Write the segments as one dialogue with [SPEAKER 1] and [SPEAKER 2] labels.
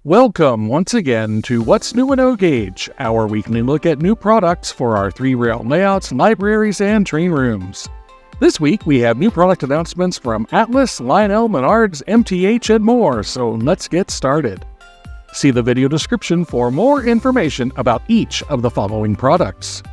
[SPEAKER 1] Welcome once again to What's New in O-Gauge, our weekly look at new products for our 3-rail layouts, libraries, and train rooms. This week we have new product announcements from Atlas, Lionel, Menards, MTH, and more, so let's get started. See the video description for more information about each of the following products.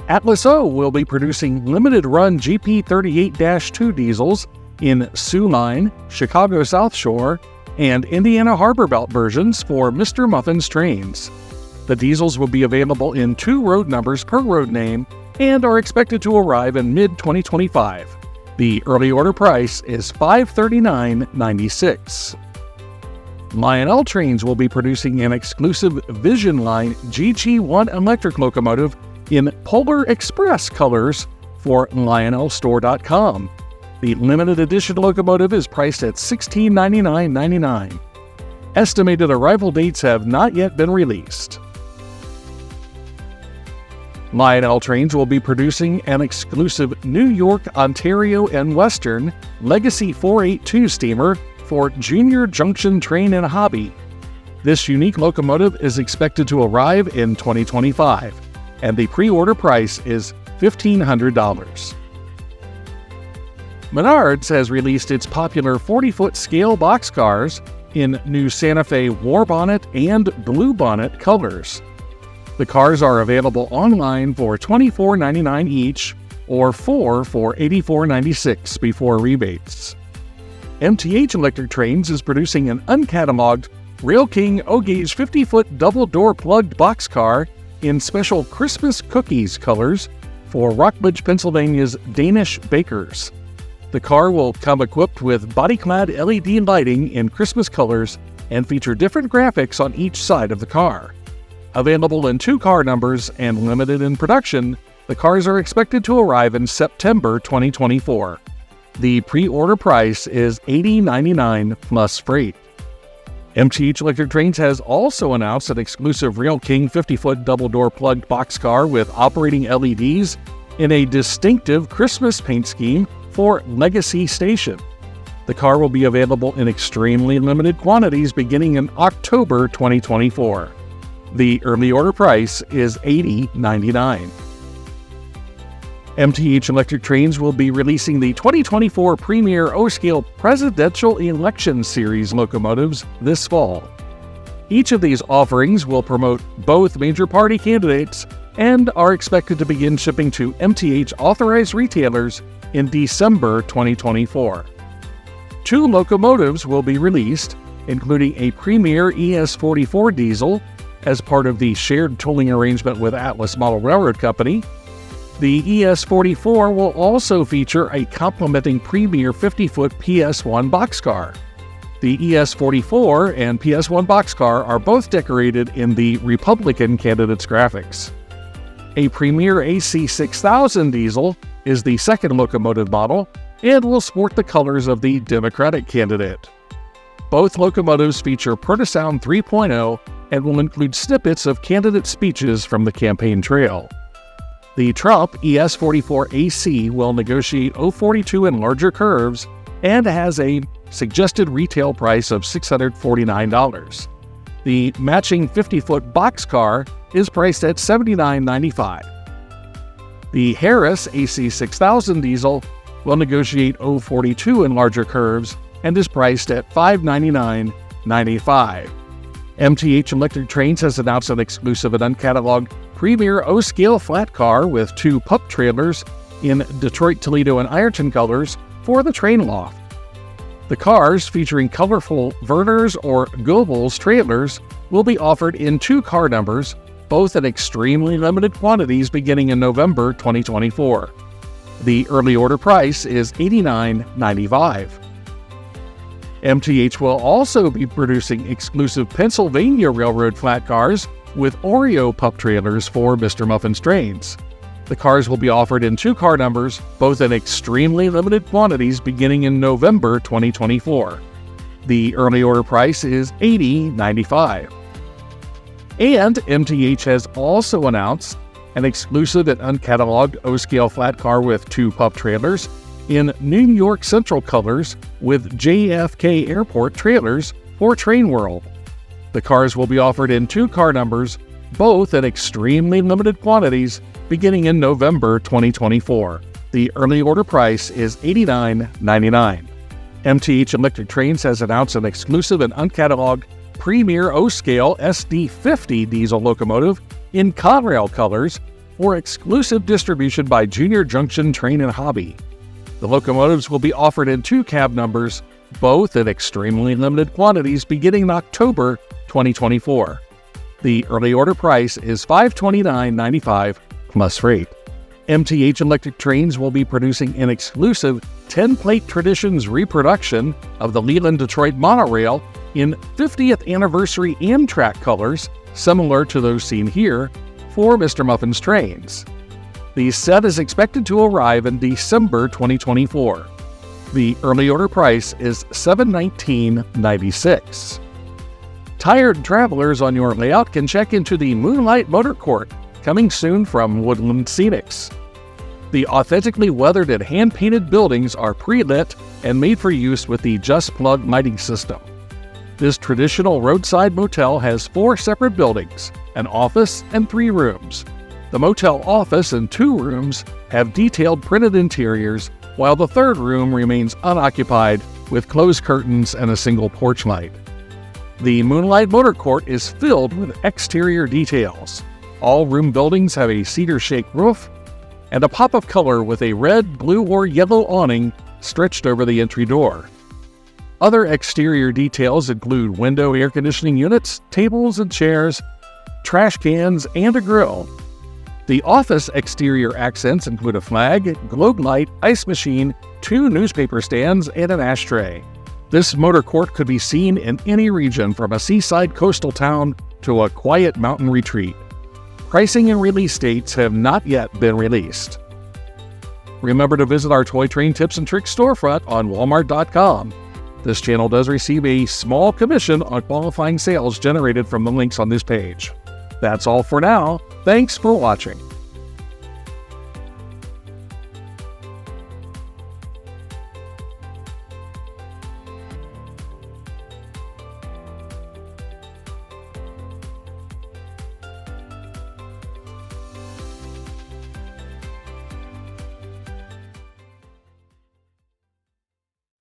[SPEAKER 1] Atlas O will be producing limited-run GP38-2 diesels in Sioux Line, Chicago South Shore, and Indiana Harbor Belt versions for Mr. Muffin's trains. The diesels will be available in 2 road numbers per road name and are expected to arrive in mid-2025. The early order price is $539.96. Lionel Trains will be producing an exclusive Vision Line GG1 electric locomotive in Polar Express colors for LionelStore.com. The limited edition locomotive is priced at $1699.99. Estimated arrival dates have not yet been released. Lionel Trains will be producing an exclusive New York, Ontario, and Western Legacy 482 steamer for Junior Junction Train and Hobby. This unique locomotive is expected to arrive in 2025, and the pre-order price is $1,500. Menards has released its popular 40-foot scale boxcars in new Santa Fe War Bonnet and Blue Bonnet colors. The cars are available online for $24.99 each or 4 for $84.96 before rebates. MTH Electric Trains is producing an uncatalogued Rail King O-Gauge 50-foot double-door plugged boxcar in special Christmas cookies colors for Rockledge, Pennsylvania's Danish bakers. The car will come equipped with body-clad LED lighting in Christmas colors and feature different graphics on each side of the car. Available in 2 car numbers and limited in production, the cars are expected to arrive in September 2024. The pre-order price is $80.99 plus freight. MTH Electric Trains has also announced an exclusive Rail King 50-foot double-door plugged boxcar with operating LEDs in a distinctive Christmas paint scheme for Legacy Station. The car will be available in extremely limited quantities beginning in October 2024. The early order price is $80.99. MTH Electric Trains will be releasing the 2024 Premier O-Scale Presidential Election Series locomotives this fall. Each of these offerings will promote both major party candidates and are expected to begin shipping to MTH authorized retailers in December 2024. 2 locomotives will be released, including a Premier ES44 diesel as part of the shared tolling arrangement with Atlas Model Railroad Company. The ES44 will also feature a complementing Premier 50-foot PS1 boxcar. The ES44 and PS1 boxcar are both decorated in the Republican candidate's graphics. A Premier AC6000 diesel is the second locomotive model and will sport the colors of the Democratic candidate. Both locomotives feature Protosound 3.0 and will include snippets of candidate speeches from the campaign trail. The Trump ES44AC will negotiate 042 in larger curves and has a suggested retail price of $649. The matching 50-foot boxcar is priced at $79.95. The Harris AC6000 diesel will negotiate 042 in larger curves and is priced at $599.95. MTH Electric Trains has announced an exclusive and uncatalogued Premier O-Scale flat car with 2 pup trailers in Detroit, Toledo, and Ironton colors for the train loft. The cars, featuring colorful Verners or Goebbels trailers, will be offered in 2 car numbers, both in extremely limited quantities beginning in November 2024. The early order price is $89.95. MTH will also be producing exclusive Pennsylvania Railroad flat cars with Oreo pup trailers for Mr. Muffin's trains. The cars will be offered in 2 car numbers, both in extremely limited quantities beginning in November 2024. The early order price is $80.95. And MTH has also announced an exclusive and uncatalogued O-Scale flat car with 2 pup trailers in New York Central colors with JFK Airport trailers for Train World. The cars will be offered in 2 car numbers, both in extremely limited quantities, beginning in November 2024. The early order price is $89.99. MTH Electric Trains has announced an exclusive and uncatalogued Premier O-Scale SD50 diesel locomotive in Conrail colors for exclusive distribution by Junior Junction Train and Hobby. The locomotives will be offered in 2 cab numbers, both in extremely limited quantities beginning in October 2024. The early order price is $529.95 plus freight. MTH Electric Trains will be producing an exclusive 10-plate Traditions reproduction of the Leland-Detroit monorail in 50th anniversary Amtrak colors, similar to those seen here, for Mr. Muffin's trains. The set is expected to arrive in December 2024. The early order price is $719.96. Tired travelers on your layout can check into the Moonlight Motor Court, coming soon from Woodland Scenics. The authentically weathered and hand-painted buildings are pre-lit and made for use with the Just Plug lighting system. This traditional roadside motel has 4 separate buildings, an office and 3 rooms. The motel office and 2 rooms have detailed printed interiors, while the 3rd room remains unoccupied with closed curtains and a single porch light. The Moonlight Motor Court is filled with exterior details. All room buildings have a cedar-shake roof and a pop of color with a red, blue, or yellow awning stretched over the entry door. Other exterior details include window air conditioning units, tables and chairs, trash cans, and a grill. The office exterior accents include a flag, globe light, ice machine, 2 newspaper stands, and an ashtray. This motor court could be seen in any region, from a seaside coastal town to a quiet mountain retreat. Pricing and release dates have not yet been released. Remember to visit our Toy Train Tips and Tricks storefront on Walmart.com. This channel does receive a small commission on qualifying sales generated from the links on this page. That's all for now. Thanks for watching.